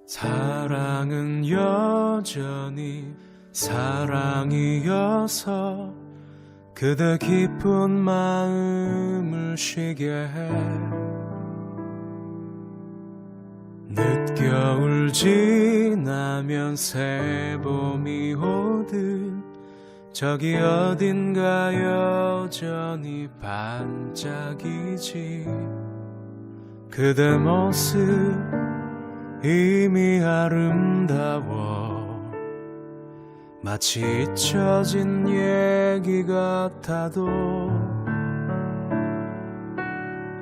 사랑은 여전히 사랑이어서 그대 기쁜 마음을 쉬게 해. 늦겨울 지나면 새봄이 오듯 저기 어딘가 여전히 반짝이지. 그대 모습 이미 아름다워 마치 잊혀진 얘기 같아도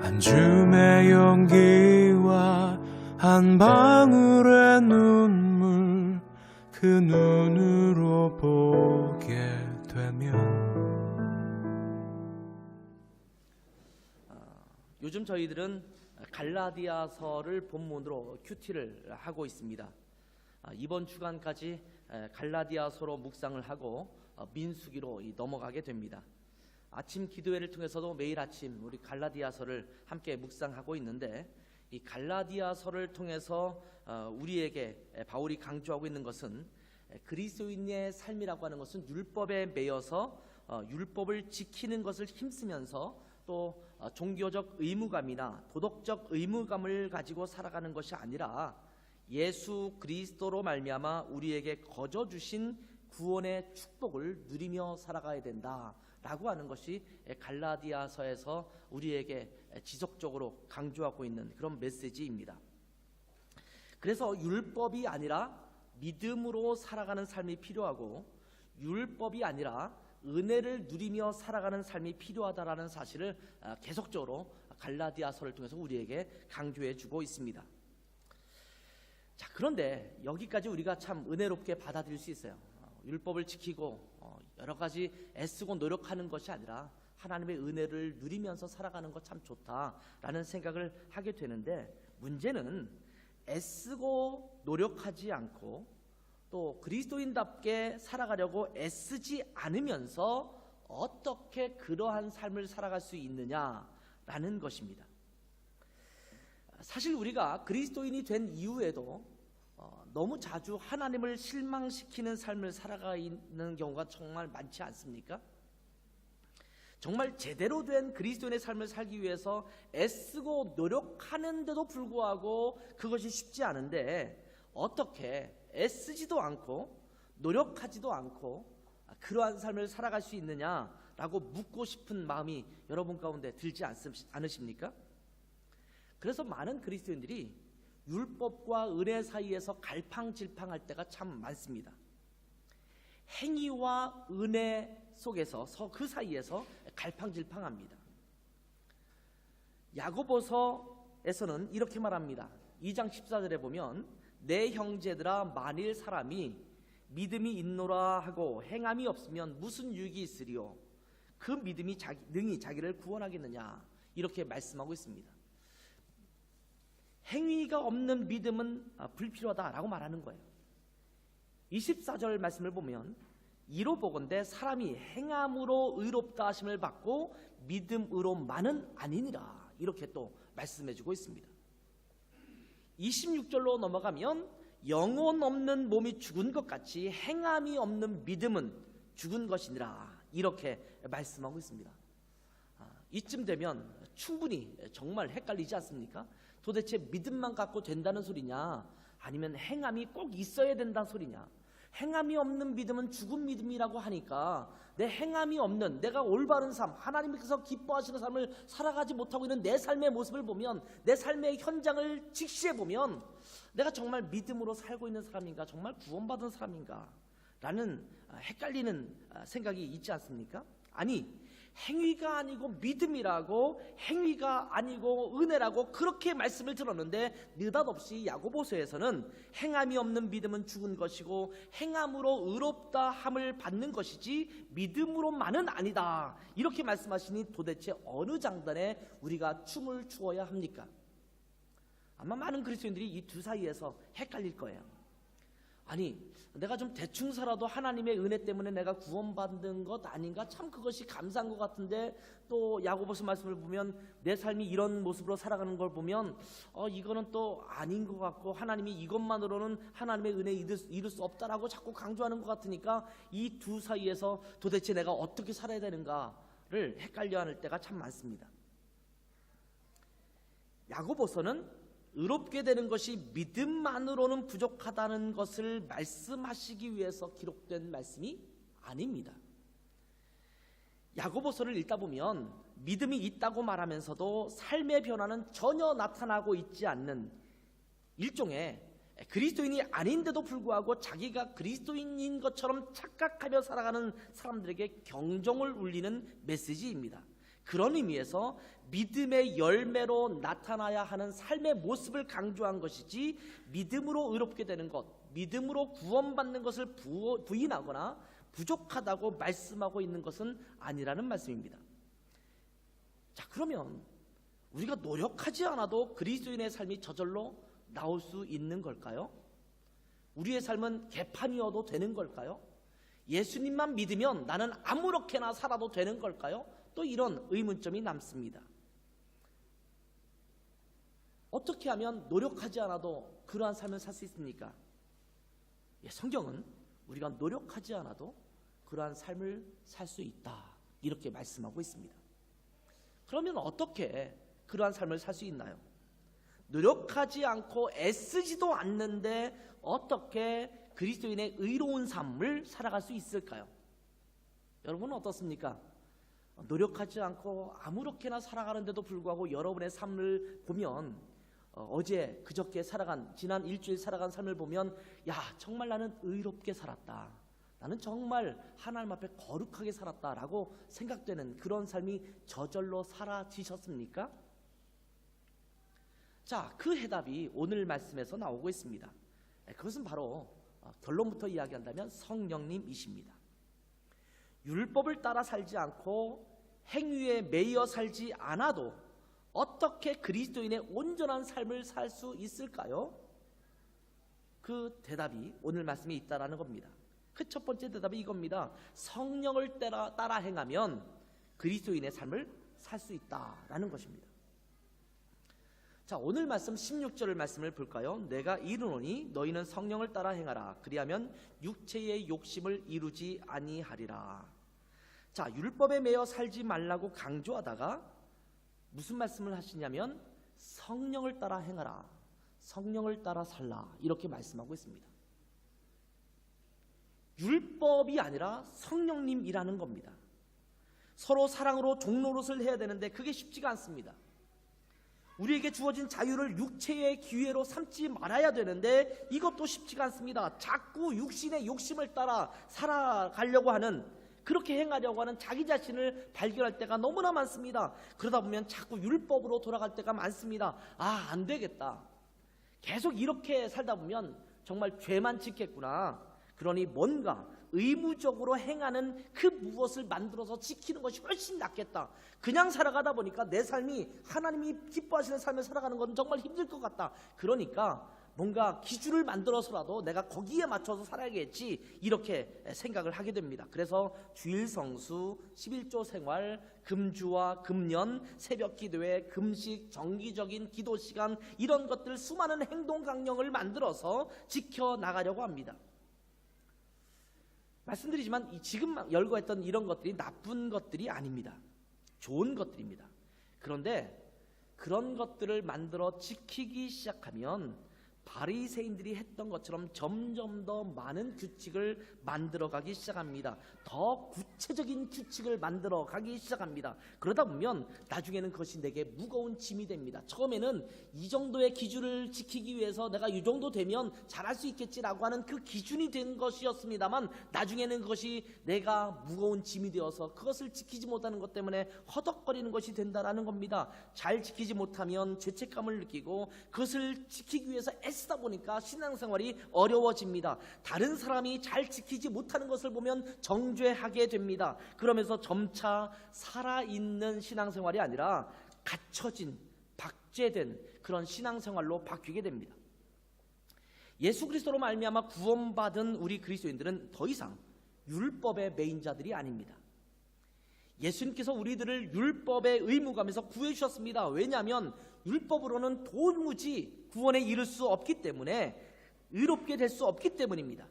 한 줌의 용기와 한 방울의 눈물 그 눈으로 보게 되면. 요즘 저희들은 갈라디아서를 본문으로 큐티를 하고 있습니다. 이번 주간까지 갈라디아서로 묵상을 하고 민수기로 넘어가게 됩니다. 아침 기도회를 통해서도 매일 아침 우리 갈라디아서를 함께 묵상하고 있는데, 이 갈라디아서를 통해서 우리에게 바울이 강조하고 있는 것은 그리스도인의 삶이라고 하는 것은 율법에 매여서 율법을 지키는 것을 힘쓰면서 또 종교적 의무감이나 도덕적 의무감을 가지고 살아가는 것이 아니라 예수 그리스도로 말미암아 우리에게 거저 주신 구원의 축복을 누리며 살아가야 된다라고 하는 것이 갈라디아서에서 우리에게 지속적으로 강조하고 있는 그런 메시지입니다. 그래서 율법이 아니라 믿음으로 살아가는 삶이 필요하고, 율법이 아니라 은혜를 누리며 살아가는 삶이 필요하다라는 사실을 계속적으로 갈라디아서를 통해서 우리에게 강조해 주고 있습니다. 자, 그런데 여기까지 우리가 참 은혜롭게 받아들일 수 있어요. 율법을 지키고 여러 가지 애쓰고 노력하는 것이 아니라 하나님의 은혜를 누리면서 살아가는 것 참 좋다라는 생각을 하게 되는데, 문제는 애쓰고 노력하지 않고 또 그리스도인답게 살아가려고 애쓰지 않으면서 어떻게 그러한 삶을 살아갈 수 있느냐라는 것입니다. 사실 우리가 그리스도인이 된 이후에도 너무 자주 하나님을 실망시키는 삶을 살아가는 경우가 정말 많지 않습니까? 정말 제대로 된 그리스도인의 삶을 살기 위해서 애쓰고 노력하는데도 불구하고 그것이 쉽지 않은데, 어떻게 애쓰지도 않고 노력하지도 않고 그러한 삶을 살아갈 수 있느냐라고 묻고 싶은 마음이 여러분 가운데 들지 않으십니까? 그래서 많은 그리스도인들이 율법과 은혜 사이에서 갈팡질팡할 때가 참 많습니다. 행위와 은혜 속에서 그 사이에서 갈팡질팡합니다. 야고보서에서는 이렇게 말합니다. 2장 14절에 보면, 내 형제들아, 만일 사람이 믿음이 있노라 하고 행함이 없으면 무슨 유익이 있으리요? 그 믿음이 능히 자기를 구원하겠느냐? 이렇게 말씀하고 있습니다. 행위가 없는 믿음은 불필요하다라고 말하는 거예요. 24절 말씀을 보면, 이로 보건대 사람이 행함으로 의롭다 하심을 받고 믿음으로만은 아니니라, 이렇게 또 말씀해주고 있습니다. 26절로 넘어가면, 영혼 없는 몸이 죽은 것 같이 행함이 없는 믿음은 죽은 것이니라, 이렇게 말씀하고 있습니다. 이쯤 되면 충분히 정말 헷갈리지 않습니까? 도대체 믿음만 갖고 된다는 소리냐, 아니면 행함이 꼭 있어야 된다는 소리냐? 행함이 없는 믿음은 죽은 믿음이라고 하니까, 내 행함이 없는, 내가 올바른 삶, 하나님께서 기뻐하시는 삶을 살아가지 못하고 있는 내 삶의 모습을 보면, 내 삶의 현장을 직시해 보면, 내가 정말 믿음으로 살고 있는 사람인가, 정말 구원받은 사람인가 라는 헷갈리는 생각이 있지 않습니까? 아니, 행위가 아니고 믿음이라고, 행위가 아니고 은혜라고 그렇게 말씀을 들었는데, 느닷없이 야고보서에서는 행함이 없는 믿음은 죽은 것이고 행함으로 의롭다 함을 받는 것이지 믿음으로만은 아니다, 이렇게 말씀하시니 도대체 어느 장단에 우리가 춤을 추어야 합니까? 아마 많은 그리스도인들이 이 두 사이에서 헷갈릴 거예요. 아니, 내가 좀 대충 살아도 하나님의 은혜 때문에 내가 구원받는 것 아닌가? 참 그것이 감사한 것 같은데, 또 야고보서 말씀을 보면 내 삶이 이런 모습으로 살아가는 걸 보면 이거는 또 아닌 것 같고, 하나님이 이것만으로는 하나님의 은혜 이룰 수 없다라고 자꾸 강조하는 것 같으니까 이 두 사이에서 도대체 내가 어떻게 살아야 되는가를 헷갈려하는 때가 참 많습니다. 야고보서는 의롭게 되는 것이 믿음만으로는 부족하다는 것을 말씀하시기 위해서 기록된 말씀이 아닙니다. 야고보서를 읽다 보면 믿음이 있다고 말하면서도 삶의 변화는 전혀 나타나고 있지 않는 일종의 그리스도인이 아닌데도 불구하고 자기가 그리스도인인 것처럼 착각하며 살아가는 사람들에게 경종을 울리는 메시지입니다. 그런 의미에서 믿음의 열매로 나타나야 하는 삶의 모습을 강조한 것이지, 믿음으로 의롭게 되는 것, 믿음으로 구원받는 것을 부인하거나 부족하다고 말씀하고 있는 것은 아니라는 말씀입니다. 자, 그러면 우리가 노력하지 않아도 그리스도인의 삶이 저절로 나올 수 있는 걸까요? 우리의 삶은 개판이어도 되는 걸까요? 예수님만 믿으면 나는 아무렇게나 살아도 되는 걸까요? 또 이런 의문점이 남습니다. 어떻게 하면 노력하지 않아도 그러한 삶을 살 수 있습니까? 성경은 우리가 노력하지 않아도 그러한 삶을 살 수 있다, 이렇게 말씀하고 있습니다. 그러면 어떻게 그러한 삶을 살 수 있나요? 노력하지 않고 애쓰지도 않는데 어떻게 그리스도인의 의로운 삶을 살아갈 수 있을까요? 여러분은 어떻습니까? 노력하지 않고 아무렇게나 살아가는데도 불구하고 여러분의 삶을 보면, 어제 그저께 살아간, 지난 일주일 살아간 삶을 보면, 야, 정말 나는 의롭게 살았다, 나는 정말 하나님 앞에 거룩하게 살았다라고 생각되는 그런 삶이 저절로 사라지셨습니까? 자, 그 해답이 오늘 말씀에서 나오고 있습니다. 그것은 바로 결론부터 이야기한다면 성령님이십니다. 율법을 따라 살지 않고 행위에 매여 살지 않아도 어떻게 그리스도인의 온전한 삶을 살 수 있을까요? 그 대답이 오늘 말씀에 있다라는 겁니다. 그 첫 번째 대답이 이겁니다. 성령을 따라 행하면 그리스도인의 삶을 살 수 있다라는 것입니다. 자, 오늘 말씀 16절 말씀을 볼까요? 내가 이르노니 너희는 성령을 따라 행하라. 그리하면 육체의 욕심을 이루지 아니하리라. 자, 율법에 매여 살지 말라고 강조하다가 무슨 말씀을 하시냐면 성령을 따라 행하라, 성령을 따라 살라, 이렇게 말씀하고 있습니다. 율법이 아니라 성령님이라는 겁니다. 서로 사랑으로 종노릇을 해야 되는데 그게 쉽지가 않습니다. 우리에게 주어진 자유를 육체의 기회로 삼지 말아야 되는데 이것도 쉽지가 않습니다. 자꾸 육신의 욕심을 따라 살아가려고 하는, 그렇게 행하려고 하는 자기 자신을 발견할 때가 너무나 많습니다. 그러다 보면 자꾸 율법으로 돌아갈 때가 많습니다. 아, 안 되겠다, 계속 이렇게 살다 보면 정말 죄만 짓겠구나. 그러니 뭔가 의무적으로 행하는 그 무엇을 만들어서 지키는 것이 훨씬 낫겠다. 그냥 살아가다 보니까 내 삶이 하나님이 기뻐하시는 삶을 살아가는 건 정말 힘들 것 같다. 그러니까 뭔가 기준을 만들어서라도 내가 거기에 맞춰서 살아야겠지, 이렇게 생각을 하게 됩니다. 그래서 주일 성수, 11조 생활, 금주와 금년, 새벽 기도회, 금식, 정기적인 기도 시간, 이런 것들 수많은 행동 강령을 만들어서 지켜나가려고 합니다. 말씀드리지만 지금 열거했던 이런 것들이 나쁜 것들이 아닙니다. 좋은 것들입니다. 그런데 그런 것들을 만들어 지키기 시작하면 바리새인들이 했던 것처럼 점점 더 많은 규칙을 만들어가기 시작합니다. 더 구체적인 규칙을 만들어가기 시작합니다. 그러다 보면 나중에는 그것이 내게 무거운 짐이 됩니다. 처음에는 이 정도의 기준을 지키기 위해서 내가 이 정도 되면 잘할 수 있겠지라고 하는 그 기준이 된 것이었습니다만, 나중에는 그것이 내가 무거운 짐이 되어서 그것을 지키지 못하는 것 때문에 허덕거리는 것이 된다라는 겁니다. 잘 지키지 못하면 죄책감을 느끼고 그것을 지키기 위해서 애쓰다 보니까 신앙생활이 어려워집니다. 다른 사람이 잘 지키지 못하는 것을 보면 정죄하게 됩니다. 그러면서 점차 살아있는 신앙생활이 아니라 갇혀진, 박제된 그런 신앙생활로 바뀌게 됩니다. 예수 그리스도로 말미암아 구원받은 우리 그리스도인들은 더 이상 율법의 매인 자들이 아닙니다. 예수님께서 우리들을 율법의 의무감에서 구해주셨습니다. 왜냐하면 율법으로는 도무지 구원에 이를 수 없기 때문에, 의롭게 될 수 없기 때문입니다.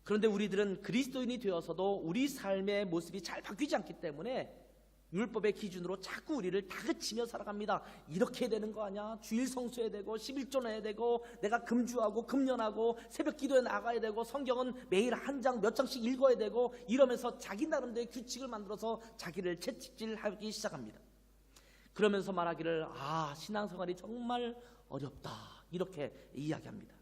그런데 우리들은 그리스도인이 되어서도 우리 삶의 모습이 잘 바뀌지 않기 때문에 율법의 기준으로 자꾸 우리를 다그치며 살아갑니다. 이렇게 해야 되는 거 아니야? 주일 성수해야 되고 11조 해야 되고 내가 금주하고 금년하고 새벽 기도에 나가야 되고 성경은 매일 한 장 몇 장씩 읽어야 되고, 이러면서 자기 나름대로의 규칙을 만들어서 자기를 채찍질하기 시작합니다. 그러면서 말하기를 신앙생활이 정말 어렵다, 이렇게 이야기합니다.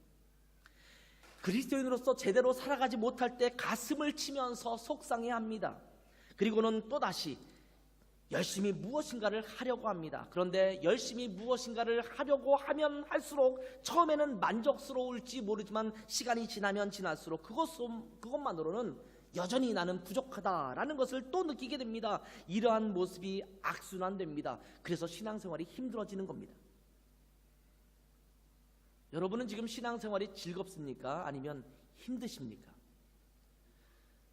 그리스도인으로서 제대로 살아가지 못할 때 가슴을 치면서 속상해합니다. 그리고는 또다시 열심히 무엇인가를 하려고 합니다. 그런데 열심히 무엇인가를 하려고 하면 할수록 처음에는 만족스러울지 모르지만 시간이 지나면 지날수록 그것만으로는 여전히 나는 부족하다라는 것을 또 느끼게 됩니다. 이러한 모습이 악순환됩니다. 그래서 신앙생활이 힘들어지는 겁니다. 여러분은 지금 신앙생활이 즐겁습니까? 아니면 힘드십니까?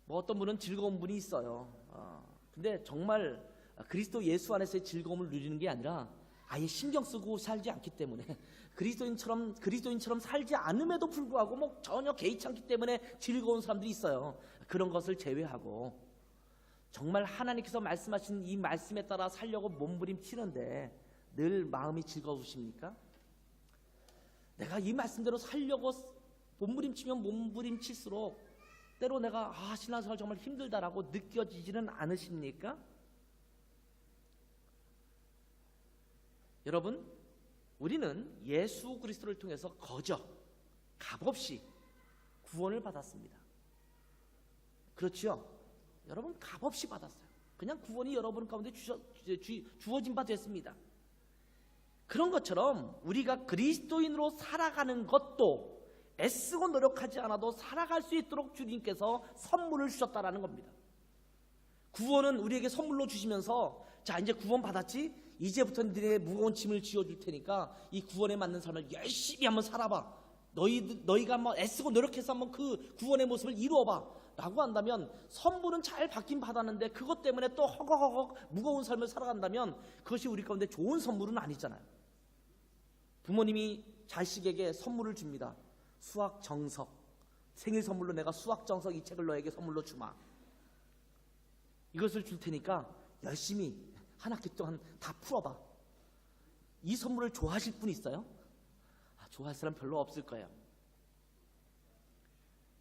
어떤 분은 즐거운 분이 있어요. 근데 정말 그리스도 예수 안에서의 즐거움을 누리는 게 아니라 아예 신경 쓰고 살지 않기 때문에, 그리스도인처럼 살지 않음에도 불구하고 전혀 개의치 않기 때문에 즐거운 사람들이 있어요. 그런 것을 제외하고 정말 하나님께서 말씀하신 이 말씀에 따라 살려고 몸부림치는데 늘 마음이 즐거우십니까? 내가 이 말씀대로 살려고 몸부림치면 몸부림칠수록 때로 내가 신앙생활 정말 힘들다라고 느껴지지는 않으십니까? 여러분, 우리는 예수 그리스도를 통해서 거저 값없이 구원을 받았습니다. 그렇죠? 여러분, 값없이 받았어요. 그냥 구원이 여러분 가운데 주어진 바 됐습니다. 그런 것처럼 우리가 그리스도인으로 살아가는 것도 애쓰고 노력하지 않아도 살아갈 수 있도록 주님께서 선물을 주셨다라는 겁니다. 구원은 우리에게 선물로 주시면서, 자, 이제 구원 받았지? 이제부터 너의 무거운 짐을 지어줄 테니까 이 구원에 맞는 삶을 열심히 한번 살아봐. 너희가 한번 애쓰고 노력해서 한번 그 구원의 모습을 이루어봐 라고 한다면, 선물은 잘 받긴 받았는데 그것 때문에 또 허걱허걱 무거운 삶을 살아간다면 그것이 우리 가운데 좋은 선물은 아니잖아요. 부모님이 자식에게 선물을 줍니다. 수학 정석, 생일 선물로 내가 수학 정석 이 책을 너에게 선물로 주마. 이것을 줄 테니까 열심히 한 학기 동안 다 풀어봐. 이 선물을 좋아하실 분 있어요? 좋아할 사람 별로 없을 거예요.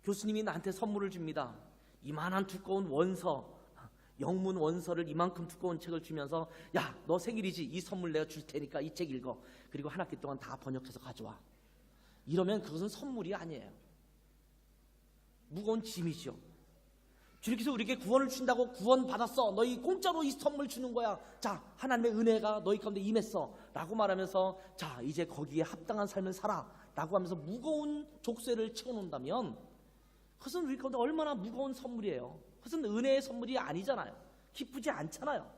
교수님이 나한테 선물을 줍니다. 이만한 두꺼운 원서, 영문 원서를 이만큼 두꺼운 책을 주면서, 야, 너 생일이지? 이 선물 내가 줄 테니까 이 책 읽어. 그리고 한 학기 동안 다 번역해서 가져와. 이러면 그것은 선물이 아니에요. 무거운 짐이죠. 주님께서 우리에게 구원을 주신다고, 구원 받았어, 너희 공짜로 이 선물 주는 거야, 자, 하나님의 은혜가 너희 가운데 임했어 라고 말하면서, 자, 이제 거기에 합당한 삶을 살아 라고 하면서 무거운 족쇄를 채워놓는다면 그것은 우리 가운데 얼마나 무거운 선물이에요. 그것은 은혜의 선물이 아니잖아요. 기쁘지 않잖아요.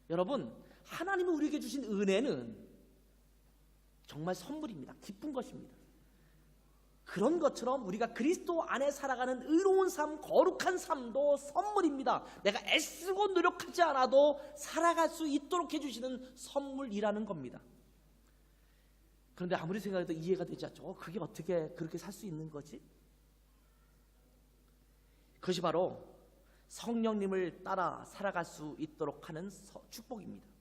여러분, 하나님이 우리에게 주신 은혜는 정말 선물입니다. 기쁜 것입니다. 그런 것처럼 우리가 그리스도 안에 살아가는 의로운 삶, 거룩한 삶도 선물입니다. 내가 애쓰고 노력하지 않아도 살아갈 수 있도록 해주시는 선물이라는 겁니다. 그런데 아무리 생각해도 이해가 되지 않죠. 그게 어떻게 그렇게 살 수 있는 거지? 그것이 바로 성령님을 따라 살아갈 수 있도록 하는 축복입니다.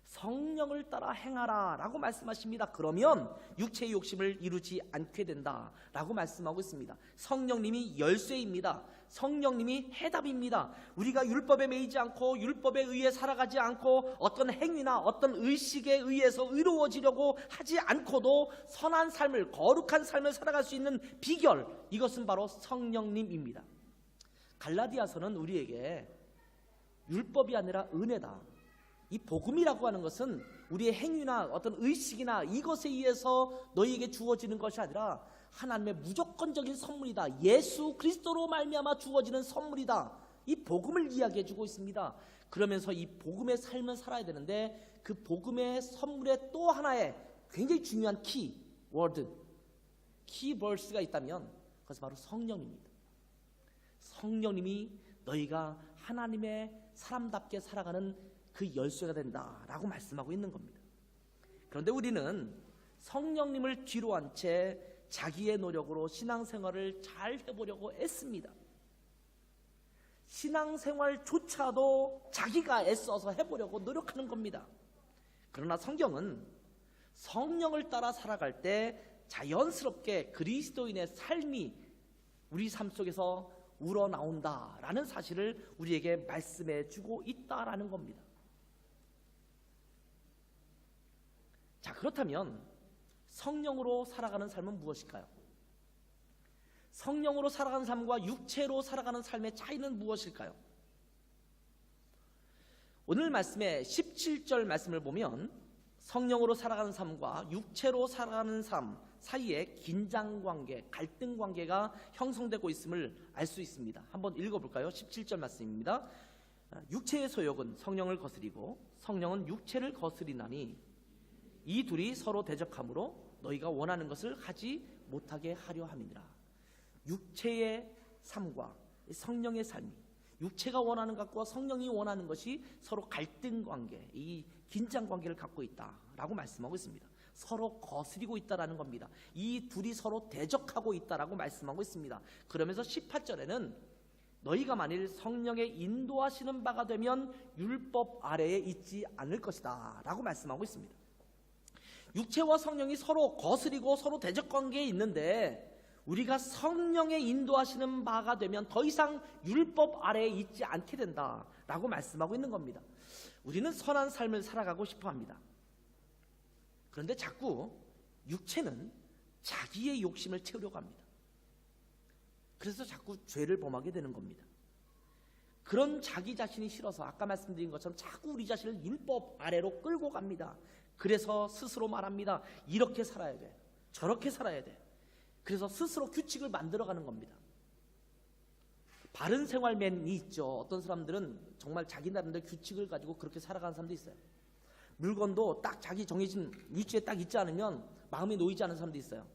성령을 따라 행하라 라고 말씀하십니다. 그러면 육체의 욕심을 이루지 않게 된다 라고 말씀하고 있습니다. 성령님이 열쇠입니다. 성령님이 해답입니다. 우리가 율법에 매이지 않고 율법에 의해 살아가지 않고 어떤 행위나 어떤 의식에 의해서 의로워지려고 하지 않고도 선한 삶을, 거룩한 삶을 살아갈 수 있는 비결, 이것은 바로 성령님입니다. 갈라디아서는 우리에게 율법이 아니라 은혜다, 이 복음이라고 하는 것은 우리의 행위나 어떤 의식이나 이것에 의해서 너희에게 주어지는 것이 아니라 하나님의 무조건적인 선물이다, 예수 그리스도로 말미암아 주어지는 선물이다, 이 복음을 이야기해 주고 있습니다. 그러면서 이 복음의 삶을 살아야 되는데, 그 복음의 선물의 또 하나의 굉장히 중요한 키, 워드, 키버스가 있다면 그것은 바로 성령입니다. 성령님이 너희가 하나님의 사람답게 살아가는 그 열쇠가 된다라고 말씀하고 있는 겁니다. 그런데 우리는 성령님을 뒤로 한 채 자기의 노력으로 신앙생활을 잘 해보려고 애씁니다. 신앙생활조차도 자기가 애써서 해보려고 노력하는 겁니다. 그러나 성경은 성령을 따라 살아갈 때 자연스럽게 그리스도인의 삶이 우리 삶 속에서 우러나온다라는 사실을 우리에게 말씀해 주고 있다라는 겁니다. 자, 그렇다면 성령으로 살아가는 삶은 무엇일까요? 성령으로 살아가는 삶과 육체로 살아가는 삶의 차이는 무엇일까요? 오늘 말씀의 17절 말씀을 보면 성령으로 살아가는 삶과 육체로 살아가는 삶 사이에 긴장관계, 갈등관계가 형성되고 있음을 알 수 있습니다. 한번 읽어볼까요? 17절 말씀입니다. 육체의 소욕은 성령을 거스리고 성령은 육체를 거스리나니 이 둘이 서로 대적하므로 너희가 원하는 것을 하지 못하게 하려 함이니라. 육체의 삶과 성령의 삶이, 육체가 원하는 것과 성령이 원하는 것이 서로 갈등관계, 이 긴장관계를 갖고 있다라고 말씀하고 있습니다. 서로 거스리고 있다라는 겁니다. 이 둘이 서로 대적하고 있다라고 말씀하고 있습니다. 그러면서 18절에는 너희가 만일 성령의 인도하시는 바가 되면 율법 아래에 있지 않을 것이다 라고 말씀하고 있습니다. 육체와 성령이 서로 거스리고 서로 대적관계에 있는데 우리가 성령의 인도하시는 바가 되면 더 이상 율법 아래에 있지 않게 된다라고 말씀하고 있는 겁니다. 우리는 선한 삶을 살아가고 싶어합니다. 그런데 자꾸 육체는 자기의 욕심을 채우려고 합니다. 그래서 자꾸 죄를 범하게 되는 겁니다. 그런 자기 자신이 싫어서 아까 말씀드린 것처럼 자꾸 우리 자신을 율법 아래로 끌고 갑니다. 그래서 스스로 말합니다. 이렇게 살아야 돼, 저렇게 살아야 돼. 그래서 스스로 규칙을 만들어가는 겁니다. 바른 생활맨이 있죠. 어떤 사람들은 정말 자기 나름대로 규칙을 가지고 그렇게 살아가는 사람도 있어요. 물건도 딱 자기 정해진 위치에 딱 있지 않으면 마음이 놓이지 않은 사람도 있어요.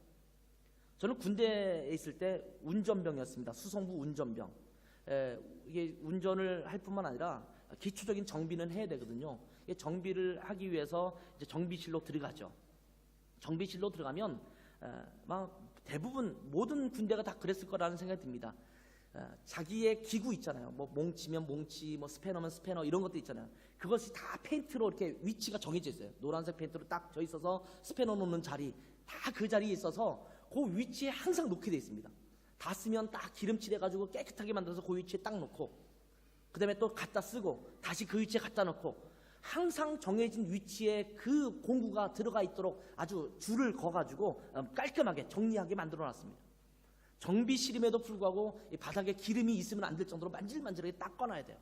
저는 군대에 있을 때 운전병이었습니다. 수송부 운전병. 이게 운전을 할 뿐만 아니라 기초적인 정비는 해야 되거든요. 정비를 하기 위해서 이제 정비실로 들어가죠. 정비실로 들어가면 막 대부분 모든 군대가 다 그랬을 거라는 생각이 듭니다. 자기의 기구 있잖아요. 뭐 몽치면 몽치, 뭐 스패너면 스패너 이런 것도 있잖아요. 그것이 다 페인트로 이렇게 위치가 정해져 있어요. 노란색 페인트로 딱 져 있어서 스패너 놓는 자리 다 그 자리에 있어서 그 위치에 항상 놓게 돼 있습니다. 다 쓰면 딱 기름칠해가지고 깨끗하게 만들어서 그 위치에 딱 놓고 그 다음에 또 갖다 쓰고 다시 그 위치에 갖다 놓고 항상 정해진 위치에 그 공구가 들어가 있도록 아주 줄을 거가지고 깔끔하게 정리하게 만들어 놨습니다. 정비실임에도 불구하고 이 바닥에 기름이 있으면 안 될 정도로 만질만질하게 닦아놔야 돼요.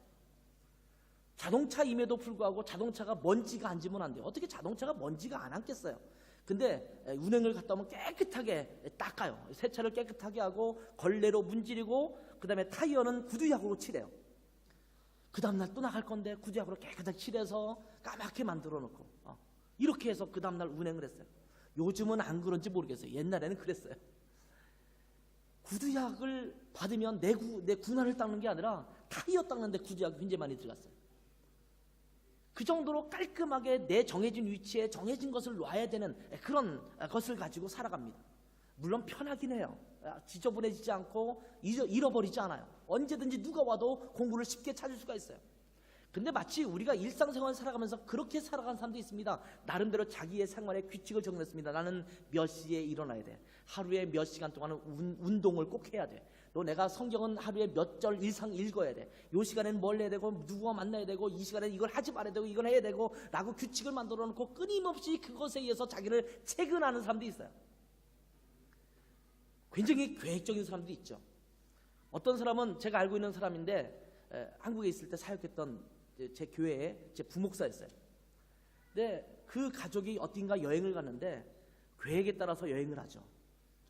자동차임에도 불구하고 자동차가 먼지가 앉으면 안 돼요. 어떻게 자동차가 먼지가 안 앉겠어요? 근데 운행을 갔다 오면 깨끗하게 닦아요. 세차를 깨끗하게 하고 걸레로 문지르고 그 다음에 타이어는 구두약으로 칠해요. 그 다음날 또 나갈 건데 구두약으로 깨끗하게 칠해서 까맣게 만들어 놓고 이렇게 해서 그 다음날 운행을 했어요. 요즘은 안 그런지 모르겠어요. 옛날에는 그랬어요. 구두약을 받으면 내 군화를 닦는 게 아니라 타이어 닦는데 구두약이 굉장히 많이 들어갔어요. 그 정도로 깔끔하게 내 정해진 위치에 정해진 것을 놔야 되는 그런 것을 가지고 살아갑니다. 물론 편하긴 해요. 지저분해지지 않고 잃어버리지 않아요. 언제든지 누가 와도 공구를 쉽게 찾을 수가 있어요. 근데 마치 우리가 일상생활을 살아가면서 그렇게 살아가는 사람도 있습니다. 나름대로 자기의 생활에 규칙을 정했습니다. 나는 몇 시에 일어나야 돼. 하루에 몇 시간 동안은 운동을 꼭 해야 돼. 또 내가 성경은 하루에 몇 절 이상 읽어야 돼. 요 시간에는 뭘 해야 되고 누구와 만나야 되고 이 시간에는 이걸 하지 말아야 되고 이걸 해야 되고 라고 규칙을 만들어 놓고 끊임없이 그것에 의해서 자기를 체근하는 사람도 있어요. 굉장히 계획적인 사람도 있죠. 어떤 사람은 제가 알고 있는 사람인데 한국에 있을 때 사역했던 제 교회에 제 부목사였어요. 근데 그 가족이 어딘가 여행을 갔는데 계획에 따라서 여행을 하죠.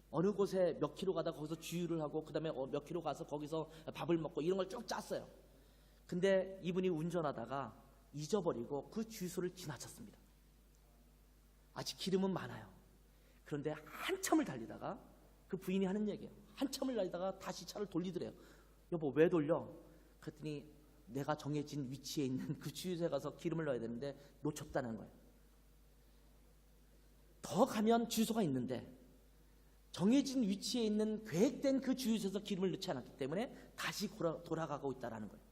어느 곳에 몇 킬로 가다 거기서 주유를 하고 그 다음에 몇 킬로 가서 거기서 밥을 먹고 이런 걸 쭉 짰어요. 근데 이분이 운전하다가 잊어버리고 그 주유소를 지나쳤습니다. 아직 기름은 많아요. 그런데 한참을 달리다가 그 부인이 하는 얘기예요. 한참을 달리다가 다시 차를 돌리더래요. 여보, 왜 돌려? 그랬더니 내가 정해진 위치에 있는 그 주유소에 가서 기름을 넣어야 되는데 놓쳤다는 거예요. 더 가면 주유소가 있는데 정해진 위치에 있는 계획된 그 주유소에서 기름을 넣지 않았기 때문에 다시 돌아가고 있다는 거예요.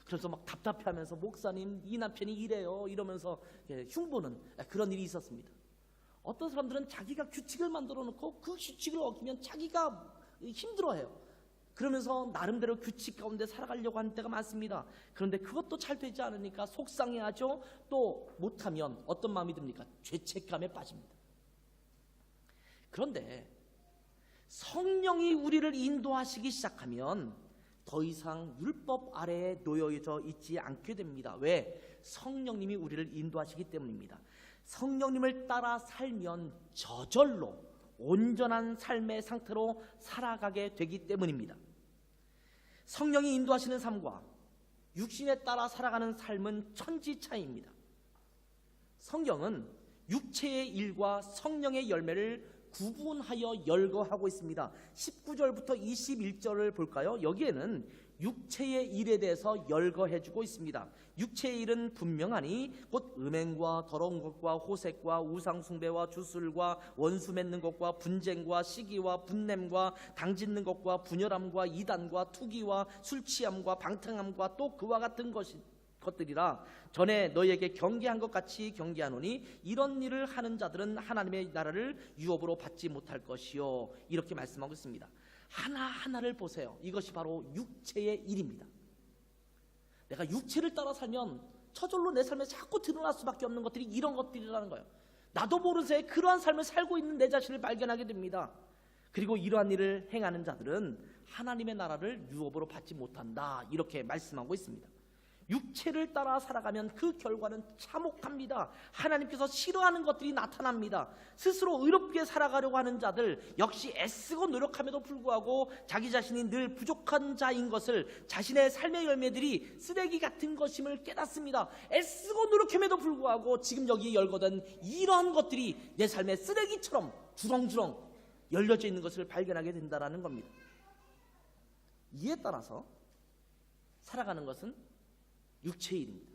그래서 막 답답해하면서 목사님, 이 남편이 이래요 이러면서 흉보는 그런 일이 있었습니다. 어떤 사람들은 자기가 규칙을 만들어 놓고 그 규칙을 어기면 자기가 힘들어해요. 그러면서 나름대로 규칙 가운데 살아가려고 하는 때가 많습니다. 그런데 그것도 잘 되지 않으니까 속상해하죠. 또 못하면 어떤 마음이 듭니까? 죄책감에 빠집니다. 그런데 성령이 우리를 인도하시기 시작하면 더 이상 율법 아래에 놓여져 있지 않게 됩니다. 왜? 성령님이 우리를 인도하시기 때문입니다. 성령님을 따라 살면 저절로 온전한 삶의 상태로 살아가게 되기 때문입니다. 성령이 인도하시는 삶과 육신에 따라 살아가는 삶은 천지차이입니다. 성경은 육체의 일과 성령의 열매를 구분하여 열거하고 있습니다. 19절부터 21절을 볼까요? 여기에는 육체의 일에 대해서 열거해주고 있습니다. 육체의 일은 분명하니 곧 음행과 더러운 것과 호색과 우상숭배와 주술과 원수 맺는 것과 분쟁과 시기와 분냄과 당짓는 것과 분열함과 이단과 투기와 술취함과 방탕함과 또 그와 같은 것들이라. 전에 너희에게 경계한 것 같이 경계하노니 이런 일을 하는 자들은 하나님의 나라를 유업으로 받지 못할 것이요. 이렇게 말씀하고 있습니다. 하나하나를 보세요. 이것이 바로 육체의 일입니다. 내가 육체를 따라 살면 저절로 내 삶에 자꾸 드러날 수밖에 없는 것들이 이런 것들이라는 거예요. 나도 모르는 새에 그러한 삶을 살고 있는 내 자신을 발견하게 됩니다. 그리고 이러한 일을 행하는 자들은 하나님의 나라를 유업으로 받지 못한다. 이렇게 말씀하고 있습니다. 육체를 따라 살아가면 그 결과는 참혹합니다. 하나님께서 싫어하는 것들이 나타납니다. 스스로 의롭게 살아가려고 하는 자들 역시 애쓰고 노력함에도 불구하고 자기 자신이 늘 부족한 자인 것을, 자신의 삶의 열매들이 쓰레기 같은 것임을 깨닫습니다. 애쓰고 노력함에도 불구하고 지금 여기에 열거된 이러한 것들이 내 삶의 쓰레기처럼 주렁주렁 열려져 있는 것을 발견하게 된다는 겁니다. 이에 따라서 살아가는 것은 육체의 일입니다.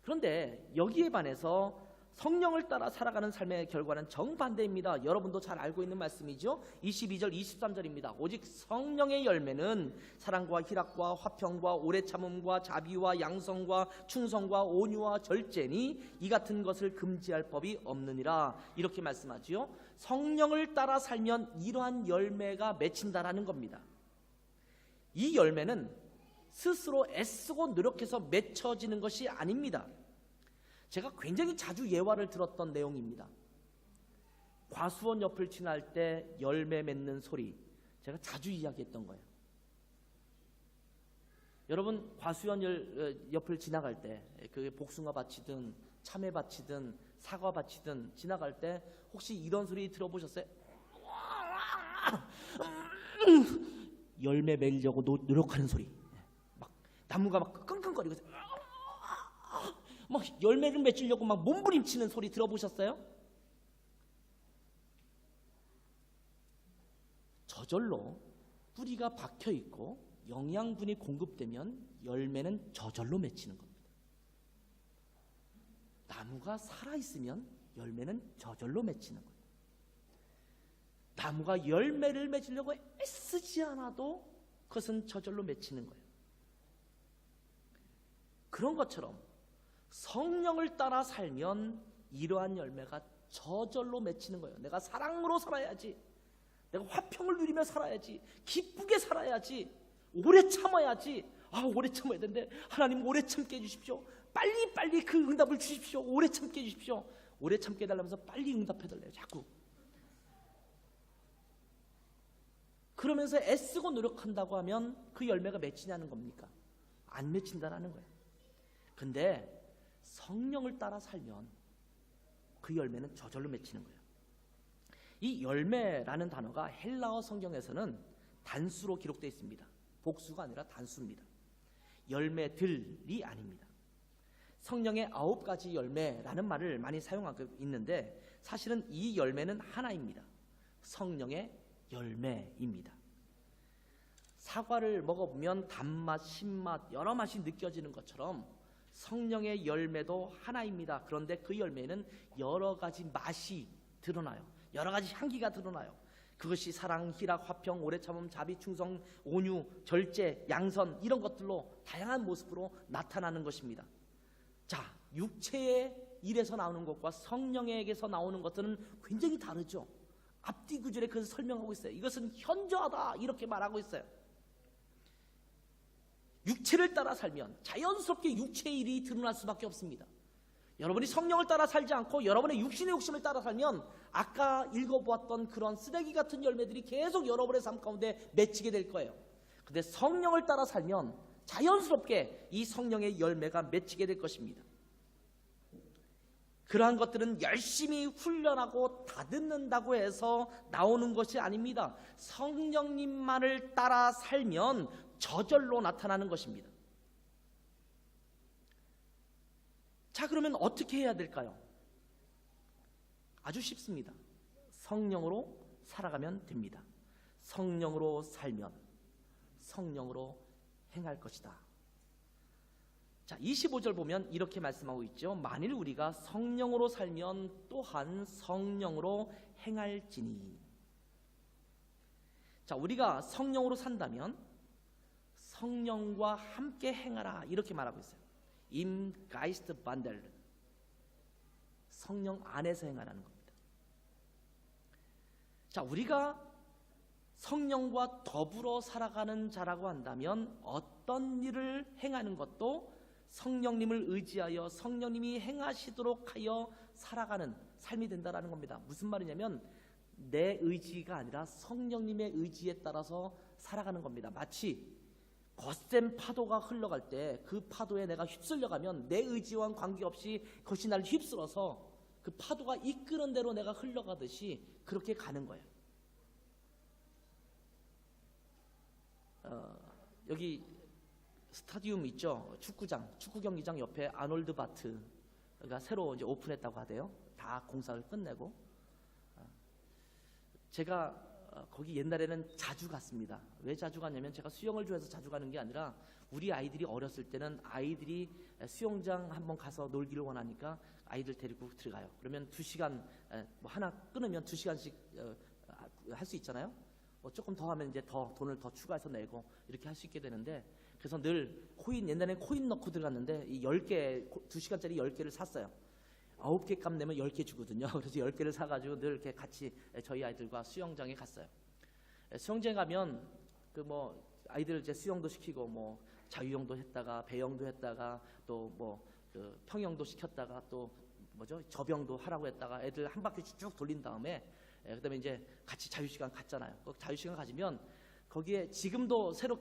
그런데 여기에 반해서 성령을 따라 살아가는 삶의 결과는 정반대입니다. 여러분도 잘 알고 있는 말씀이죠. 22절 23절입니다. 오직 성령의 열매는 사랑과 희락과 화평과 오래 참음과 자비와 양성과 충성과 온유와 절제니 이 같은 것을 금지할 법이 없느니라. 이렇게 말씀하지요. 성령을 따라 살면 이러한 열매가 맺힌다라는 겁니다. 이 열매는 스스로 애쓰고 노력해서 맺혀지는 것이 아닙니다. 제가 굉장히 자주 예화를 들었던 내용입니다. 과수원 옆을 지날 때 열매 맺는 소리, 제가 자주 이야기했던 거예요. 여러분, 과수원 옆을 지나갈 때, 그게 복숭아 밭이든 참외 밭이든 사과 밭이든 지나갈 때 혹시 이런 소리 들어보셨어요? 열매 맺으려고 노력하는 소리. 나무가 막 끙끙거리고 막 열매를 맺으려고 막 몸부림치는 소리 들어보셨어요? 저절로 뿌리가 박혀 있고 영양분이 공급되면 열매는 저절로 맺히는 겁니다. 나무가 살아 있으면 열매는 저절로 맺히는 거예요. 나무가 열매를 맺으려고 애쓰지 않아도 그것은 저절로 맺히는 거예요. 그런 것처럼 성령을 따라 살면 이러한 열매가 저절로 맺히는 거예요. 내가 사랑으로 살아야지, 내가 화평을 누리며 살아야지, 기쁘게 살아야지, 오래 참아야지. 오래 참아야 되는데 하나님 오래 참게 해주십시오. 빨리 그 응답을 주십시오. 오래 참게 해주십시오. 오래 참게 해달라면서 빨리 응답해달래요. 자꾸. 그러면서 애쓰고 노력한다고 하면 그 열매가 맺히냐는 겁니까? 안 맺힌다라는 거예요. 근데 성령을 따라 살면 그 열매는 저절로 맺히는 거예요. 이 열매라는 단어가 헬라어 성경에서는 단수로 기록되어 있습니다. 복수가 아니라 단수입니다. 열매들이 아닙니다. 성령의 9가지 열매라는 말을 많이 사용하고 있는데 사실은 이 열매는 하나입니다. 성령의 열매입니다. 사과를 먹어보면 단맛, 신맛, 여러 맛이 느껴지는 것처럼 성령의 열매도 하나입니다. 그런데 그 열매는 여러 가지 맛이 드러나요. 여러 가지 향기가 드러나요. 그것이 사랑, 희락, 화평, 오래 참음, 자비, 충성, 온유, 절제, 양선 이런 것들로 다양한 모습으로 나타나는 것입니다. 자, 육체의 일에서 나오는 것과 성령에게서 나오는 것들은 굉장히 다르죠. 앞뒤 구절에 그것을 설명하고 있어요. 이것은 현저하다 이렇게 말하고 있어요. 육체를 따라 살면 자연스럽게 육체의 일이 드러날 수밖에 없습니다. 여러분이 성령을 따라 살지 않고 여러분의 육신의 욕심을 따라 살면 아까 읽어보았던 그런 쓰레기 같은 열매들이 계속 여러분의 삶 가운데 맺히게 될 거예요. 근데 성령을 따라 살면 자연스럽게 이 성령의 열매가 맺히게 될 것입니다. 그러한 것들은 열심히 훈련하고 다듬는다고 해서 나오는 것이 아닙니다. 성령님만을 따라 살면 저절로 나타나는 것입니다. 자, 그러면 어떻게 해야 될까요? 아주 쉽습니다. 성령으로 살아가면 됩니다. 성령으로 살면 성령으로 행할 것이다. 자, 25절 보면 이렇게 말씀하고 있죠. 만일 우리가 성령으로 살면 또한 성령으로 행할지니. 자, 우리가 성령으로 산다면 성령과 함께 행하라 이렇게 말하고 있어요. Im Geist wandeln. 성령 안에서 행하라는 겁니다. 자, 우리가 성령과 더불어 살아가는 자라고 한다면 어떤 일을 행하는 것도 성령님을 의지하여 성령님이 행하시도록 하여 살아가는 삶이 된다는 겁니다. 무슨 말이냐면 내 의지가 아니라 성령님의 의지에 따라서 살아가는 겁니다. 마치 거센 파도가 흘러갈 때 그 파도에 내가 휩쓸려가면 내 의지와는 관계없이 그것이 나를 휩쓸어서 그 파도가 이끄는 대로 내가 흘러가듯이 그렇게 가는 거예요. 여기 스타디움 있죠? 축구장, 축구 경기장 옆에 아놀드 바트가 새로 이제 오픈했다고 하대요. 다 공사를 끝내고. 제가 거기 옛날에는 자주 갔습니다. 왜 자주 갔냐면 제가 수영을 좋아해서 자주 가는 게 아니라 우리 아이들이 어렸을 때는 아이들이 수영장 한번 가서 놀기를 원하니까 아이들 데리고 들어가요. 그러면 2시간 뭐 하나 끊으면 2시간씩 할 수 있잖아요. 조금 더 하면 이제 더 돈을 더 추가해서 내고 이렇게 할 수 있게 되는데, 그래서 늘 코인, 옛날에 코인 넣고 들어갔는데 이 10개 2시간짜리 10개를 샀어요. 9개 값 내면 10개 주거든요. 그래서 10개를 사가지고 늘 이렇게 같이 저희 아이들과 수영장에 갔어요. 수영장에 가면 그 뭐 아이들 이제 수영도 시키고 뭐 자유형도 했다가 배영도 했다가 또 뭐 그 평영도 시켰다가 또 뭐죠 접영도 하라고 했다가 애들 한 바퀴 쭉 돌린 다음에 그다음에 이제 같이 자유시간 갔잖아요. 그 자유시간 가지면 거기에 지금도 새로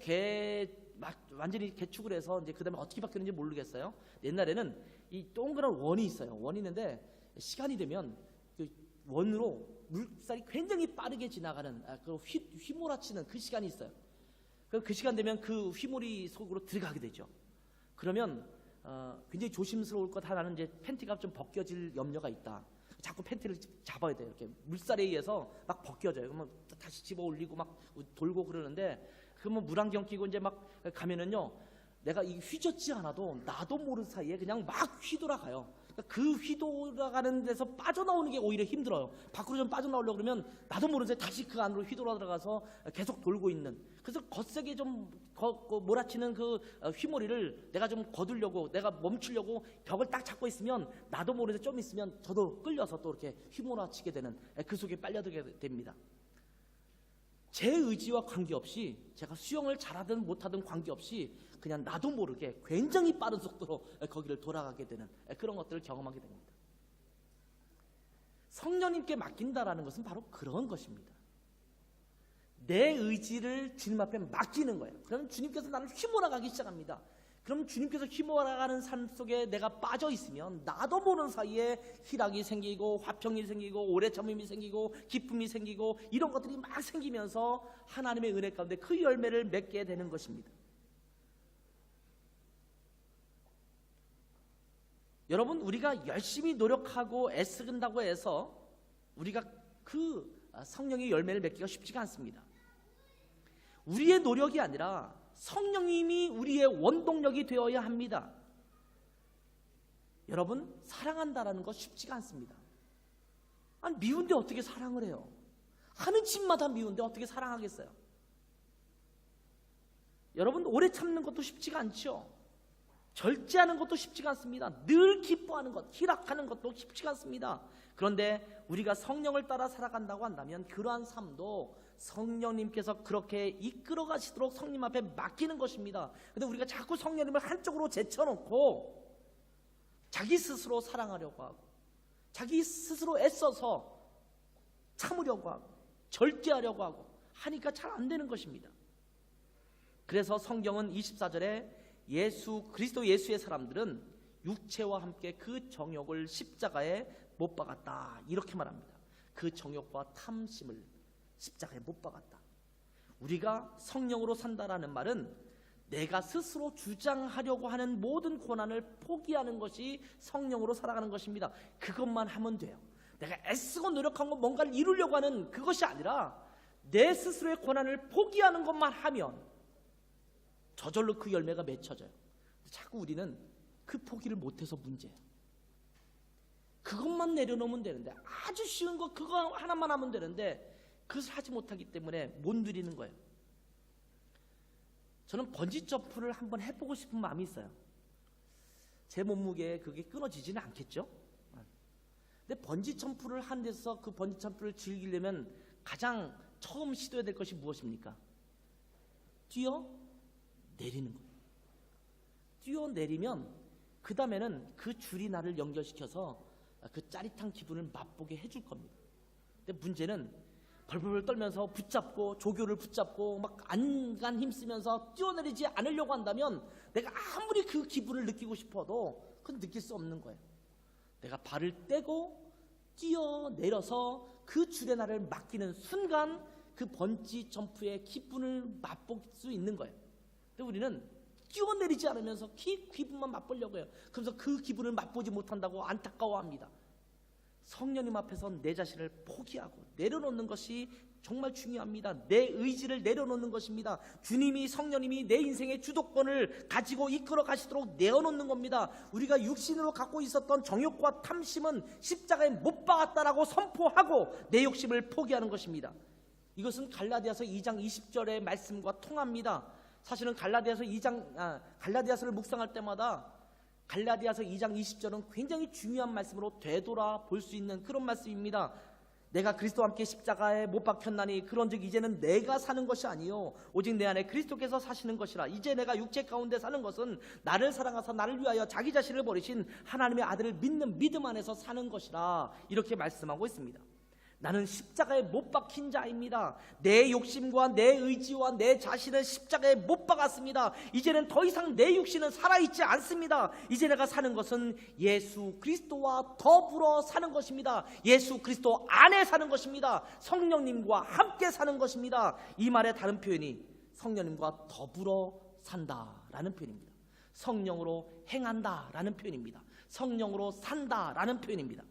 막 완전히 개축을 해서 이제 그다음에 어떻게 바뀌는지 모르겠어요. 옛날에는 이 동그란 원이 있어요. 원이 있는데 시간이 되면 그 원으로 물살이 굉장히 빠르게 지나가는 그 휘몰아치는 그 시간이 있어요. 그 시간 되면 그 휘몰이 속으로 들어가게 되죠. 그러면 굉장히 조심스러울 것 하나는 이제 팬티가 좀 벗겨질 염려가 있다. 자꾸 팬티를 잡아야 돼요. 이렇게 물살에 의해서 막 벗겨져요. 그러면 다시 집어 올리고 막 돌고 그러는데, 그러면 물안경 끼고 이제 막 가면은요, 내가 이 휘젓지 않아도 나도 모르는 사이에 그냥 막 휘돌아가요. 그 휘돌아가는 데서 빠져나오는 게 오히려 힘들어요. 밖으로 좀 빠져나오려고 그러면 나도 모르는 사이에 다시 그 안으로 휘돌아 들어가서 계속 돌고 있는, 그래서 거세게 좀 몰아치는 그 휘몰이를 내가 좀 거두려고, 내가 멈추려고 벽을 딱 잡고 있으면 나도 모르게 좀 있으면 저도 끌려서 또 이렇게 휘몰아치게 되는, 그 속에 빨려들게 됩니다. 제 의지와 관계없이, 제가 수영을 잘하든 못하든 관계없이 그냥 나도 모르게 굉장히 빠른 속도로 거기를 돌아가게 되는 그런 것들을 경험하게 됩니다. 성령님께 맡긴다라는 것은 바로 그런 것입니다. 내 의지를 주님 앞에 맡기는 거예요. 그러면 주님께서 나를 휘몰아가기 시작합니다. 그럼 주님께서 휘몰아가는 삶 속에 내가 빠져 있으면 나도 모르는 사이에 희락이 생기고 화평이 생기고 오래 참음이 생기고 기쁨이 생기고 이런 것들이 막 생기면서 하나님의 은혜 가운데 그 열매를 맺게 되는 것입니다. 여러분, 우리가 열심히 노력하고 애쓰는다고 해서 우리가 그 성령의 열매를 맺기가 쉽지가 않습니다. 우리의 노력이 아니라 성령님이 우리의 원동력이 되어야 합니다. 여러분, 사랑한다라는 것 쉽지가 않습니다. 아니, 미운데 어떻게 사랑을 해요? 하는 짓마다 미운데 어떻게 사랑하겠어요? 여러분, 오래 참는 것도 쉽지가 않죠. 절제하는 것도 쉽지가 않습니다. 늘 기뻐하는 것, 희락하는 것도 쉽지가 않습니다. 그런데 우리가 성령을 따라 살아간다고 한다면 그러한 삶도 성령님께서 그렇게 이끌어 가시도록 성령 앞에 맡기는 것입니다. 그런데 우리가 자꾸 성령님을 한쪽으로 제쳐놓고 자기 스스로 사랑하려고 하고 자기 스스로 애써서 참으려고 하고 절제하려고 하고 하니까 잘 안 되는 것입니다. 그래서 성경은 24절에 그리스도 예수의 사람들은 육체와 함께 그 정욕을 십자가에 못 박았다, 이렇게 말합니다. 그 정욕과 탐심을 십자가에 못 박았다. 우리가 성령으로 산다라는 말은 내가 스스로 주장하려고 하는 모든 고난을 포기하는 것이 성령으로 살아가는 것입니다. 그것만 하면 돼요. 내가 애쓰고 노력하고 뭔가를 이루려고 하는 그것이 아니라 내 스스로의 고난을 포기하는 것만 하면 저절로 그 열매가 맺혀져요. 자꾸 우리는 그 포기를 못해서 문제예요. 그것만 내려놓으면 되는데, 아주 쉬운 거 그거 하나만 하면 되는데 그것을 하지 못하기 때문에 못 누리는 거예요. 저는 번지 점프를 한번 해보고 싶은 마음이 있어요. 제 몸무게에 그게 끊어지지는 않겠죠. 근데 번지 점프를 한 데서 그 번지 점프를 즐기려면 가장 처음 시도해야 될 것이 무엇입니까? 뛰어 내리는 거예요. 뛰어 내리면 그 다음에는 그 줄이 나를 연결시켜서 그 짜릿한 기분을 맛보게 해줄 겁니다. 근데 문제는 벌벌 떨면서 붙잡고 조교를 붙잡고 막 안간 힘쓰면서 뛰어내리지 않으려고 한다면 내가 아무리 그 기분을 느끼고 싶어도 그건 느낄 수 없는 거예요. 내가 발을 떼고 뛰어내려서 그 줄에 나를 맡기는 순간 그 번지 점프의 기분을 맛볼 수 있는 거예요. 근데 우리는 뛰어내리지 않으면서 기분만 맛보려고 해요. 그래서 그 기분을 맛보지 못한다고 안타까워합니다. 성령님 앞에서 내 자신을 포기하고 내려놓는 것이 정말 중요합니다. 내 의지를 내려놓는 것입니다. 주님이, 성령님이 내 인생의 주도권을 가지고 이끌어 가시도록 내어놓는 겁니다. 우리가 육신으로 갖고 있었던 정욕과 탐심은 십자가에 못 박았다라고 선포하고 내 욕심을 포기하는 것입니다. 이것은 갈라디아서 2장 20절의 말씀과 통합니다. 사실은 갈라디아서를 묵상할 때마다 갈라디아서 2장 20절은 굉장히 중요한 말씀으로 되돌아 볼 수 있는 그런 말씀입니다. 내가 그리스도와 함께 십자가에 못 박혔나니 그런즉 이제는 내가 사는 것이 아니요 오직 내 안에 그리스도께서 사시는 것이라. 이제 내가 육체 가운데 사는 것은 나를 사랑하사 나를 위하여 자기 자신을 버리신 하나님의 아들을 믿는 믿음 안에서 사는 것이라. 이렇게 말씀하고 있습니다. 나는 십자가에 못 박힌 자입니다. 내 욕심과 내 의지와 내 자신은 십자가에 못 박았습니다. 이제는 더 이상 내 육신은 살아있지 않습니다. 이제 내가 사는 것은 예수 그리스도와 더불어 사는 것입니다. 예수 그리스도 안에 사는 것입니다. 성령님과 함께 사는 것입니다. 이 말의 다른 표현이 성령님과 더불어 산다라는 표현입니다. 성령으로 행한다라는 표현입니다. 성령으로 산다라는 표현입니다.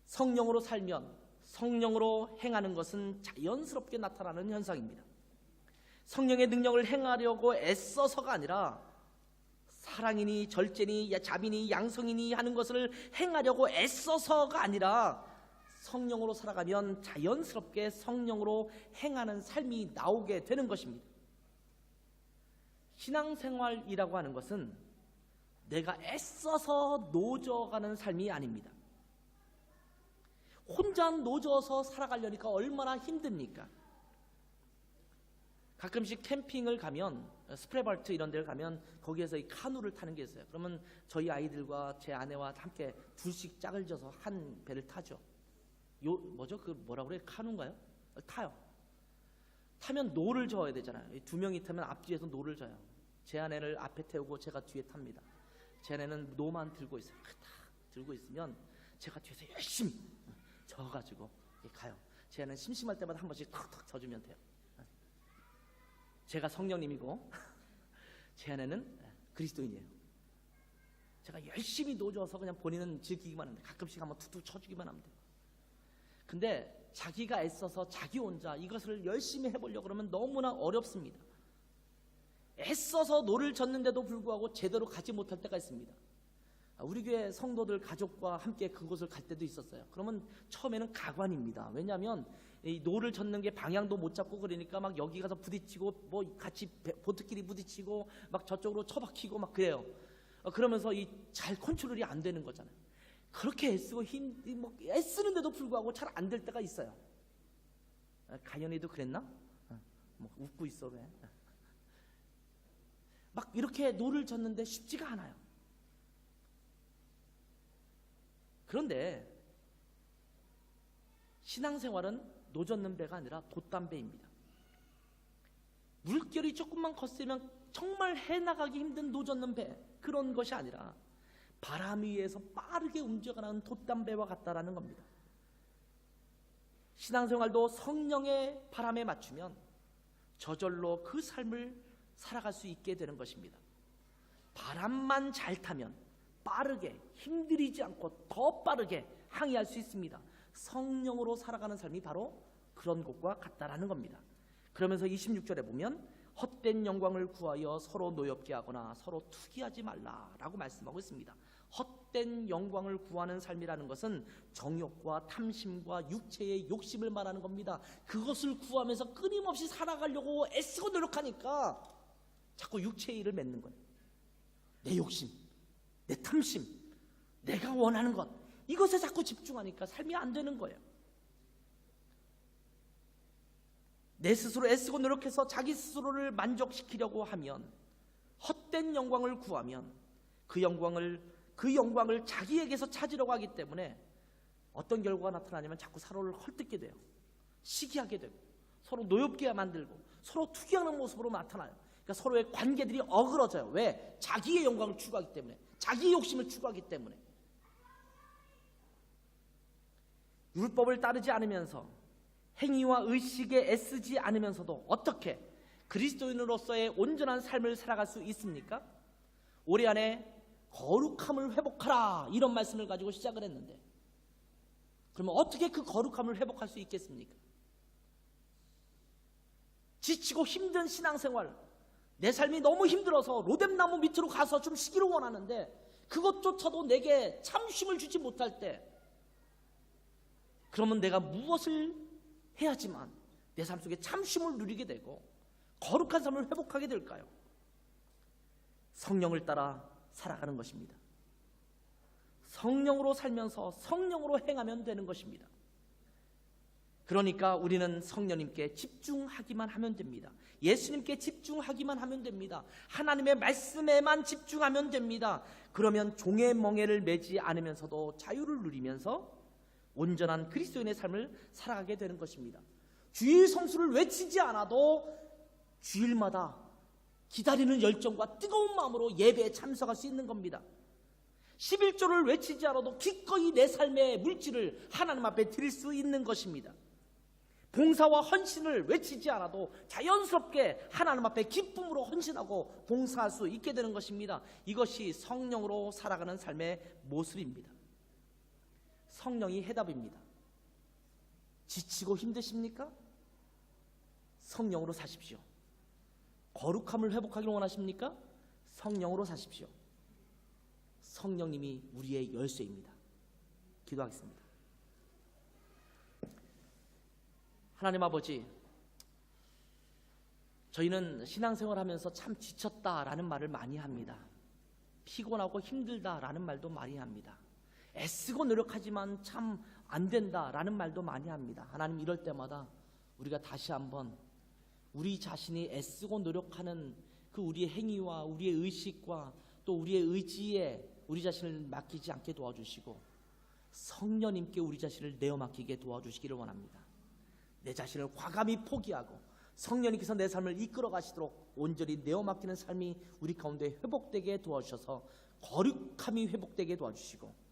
성령으로 살면 성령으로 행하는 것은 자연스럽게 나타나는 현상입니다. 성령의 능력을 행하려고 애써서가 아니라 사랑이니 절제니 자비니 양성이니 하는 것을 행하려고 애써서가 아니라 성령으로 살아가면 자연스럽게 성령으로 행하는 삶이 나오게 되는 것입니다. 신앙생활이라고 하는 것은 내가 애써서 노져가는 삶이 아닙니다. 혼자 노져서 살아가려니까 얼마나 힘듭니까? 가끔씩 캠핑을 가면 스프레발트 이런 데를 가면 거기에서 이 카누를 타는 게 있어요. 그러면 저희 아이들과 제 아내와 함께 둘씩 짝을 져서 한 배를 타죠. 뭐라고 그래? 카누인가요? 타요. 타면 노를 저어야 되잖아요. 두 명이 타면 앞뒤에서 노를 져요. 제 아내를 앞에 태우고 제가 뒤에 탑니다. 제 아내는 노만 들고 있어요. 딱 들고 있으면 제가 뒤에서 열심히 져가지고 가요. 제 아내는 심심할 때마다 한 번씩 턱턱 져주면 돼요. 제가 성령님이고 제 아내는 그리스도인이에요. 제가 열심히 노져서 그냥 본인은 즐기기만 하는데 가끔씩 한번 툭툭 쳐주기만 하면 돼요. 근데 자기가 애써서 자기 혼자 이것을 열심히 해보려고 그러면 너무나 어렵습니다. 애써서 노를 젓는데도 불구하고 제대로 가지 못할 때가 있습니다. 우리 교회 성도들 가족과 함께 그곳을 갈 때도 있었어요. 그러면 처음에는 가관입니다. 왜냐하면 이 노를 젓는 게 방향도 못 잡고 그러니까 막 여기 가서 부딪히고 뭐 같이 보트끼리 부딪히고 막 저쪽으로 처박히고 막 그래요. 그러면서 이 잘 컨트롤이 안 되는 거잖아요. 그렇게 애쓰고 뭐 애쓰는데도 불구하고 잘 안 될 때가 있어요. 가연이도 그랬나? 뭐 웃고 있어 왜? 막 이렇게 노를 젓는데 쉽지가 않아요. 그런데 신앙생활은 노 젓는 배가 아니라 돛담배입니다. 물결이 조금만 거세면 정말 해나가기 힘든 노 젓는 배, 그런 것이 아니라 바람 위에서 빠르게 움직여가는 돛담배와 같다라는 겁니다. 신앙생활도 성령의 바람에 맞추면 저절로 그 삶을 살아갈 수 있게 되는 것입니다. 바람만 잘 타면 빠르게 힘들이지 않고 더 빠르게 항해할 수 있습니다. 성령으로 살아가는 삶이 바로 그런 것과 같다라는 겁니다. 그러면서 26절에 보면 헛된 영광을 구하여 서로 노엽게 하거나 서로 투기하지 말라라고 말씀하고 있습니다. 헛된 영광을 구하는 삶이라는 것은 정욕과 탐심과 육체의 욕심을 말하는 겁니다. 그것을 구하면서 끊임없이 살아가려고 애쓰고 노력하니까 자꾸 육체의 일을 맺는 거예요. 내 욕심, 내 탐심, 내가 원하는 것, 이것에 자꾸 집중하니까 삶이 안 되는 거예요. 내 스스로 애쓰고 노력해서 자기 스스로를 만족시키려고 하면, 헛된 영광을 구하면 그 영광을 자기에게서 찾으려고 하기 때문에 어떤 결과가 나타나냐면 자꾸 서로를 헐뜯게 돼요. 시기하게 되고 서로 노엽게 만들고 서로 투기하는 모습으로 나타나요. 그러니까 서로의 관계들이 어그러져요. 왜? 자기의 영광을 추구하기 때문에, 자기의 욕심을 추구하기 때문에. 율법을 따르지 않으면서 행위와 의식에 애쓰지 않으면서도 어떻게 그리스도인으로서의 온전한 삶을 살아갈 수 있습니까? 올해 안에 거룩함을 회복하라, 이런 말씀을 가지고 시작을 했는데, 그러면 어떻게 그 거룩함을 회복할 수 있겠습니까? 지치고 힘든 신앙생활, 내 삶이 너무 힘들어서 로뎀나무 밑으로 가서 좀 쉬기를 원하는데 그것조차도 내게 참 쉼을 주지 못할 때, 그러면 내가 무엇을 해야지만 내 삶 속에 참 쉼을 누리게 되고 거룩한 삶을 회복하게 될까요? 성령을 따라 살아가는 것입니다. 성령으로 살면서 성령으로 행하면 되는 것입니다. 그러니까 우리는 성령님께 집중하기만 하면 됩니다. 예수님께 집중하기만 하면 됩니다. 하나님의 말씀에만 집중하면 됩니다. 그러면 종의 멍에를 매지 않으면서도 자유를 누리면서 온전한 그리스도인의 삶을 살아가게 되는 것입니다. 주일 성수를 외치지 않아도 주일마다 기다리는 열정과 뜨거운 마음으로 예배에 참석할 수 있는 겁니다. 11조를 외치지 않아도 기꺼이 내 삶의 물질을 하나님 앞에 드릴 수 있는 것입니다. 봉사와 헌신을 외치지 않아도 자연스럽게 하나님 앞에 기쁨으로 헌신하고 봉사할 수 있게 되는 것입니다. 이것이 성령으로 살아가는 삶의 모습입니다. 성령이 해답입니다. 지치고 힘드십니까? 성령으로 사십시오. 거룩함을 회복하기를 원하십니까? 성령으로 사십시오. 성령님이 우리의 열쇠입니다. 기도하겠습니다. 하나님 아버지, 저희는 신앙생활 하면서 참 지쳤다라는 말을 많이 합니다. 피곤하고 힘들다라는 말도 많이 합니다. 애쓰고 노력하지만 참 안 된다라는 말도 많이 합니다. 하나님, 이럴 때마다 우리가 다시 한번 우리 자신이 애쓰고 노력하는 그 우리의 행위와 우리의 의식과 또 우리의 의지에 우리 자신을 맡기지 않게 도와주시고 성령님께 우리 자신을 내어 맡기게 도와주시기를 원합니다. 내 자신을 과감히 포기하고 성령님께서 내 삶을 이끌어 가시도록 온전히 내어 맡기는 삶이 우리 가운데 회복되게 도와주셔서 거룩함이 회복되게 도와주시고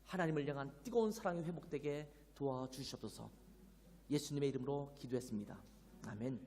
하나님을 향한 뜨거운 사랑이 회복되게 도와주시옵소서. 예수님의 이름으로 기도했습니다. 아멘.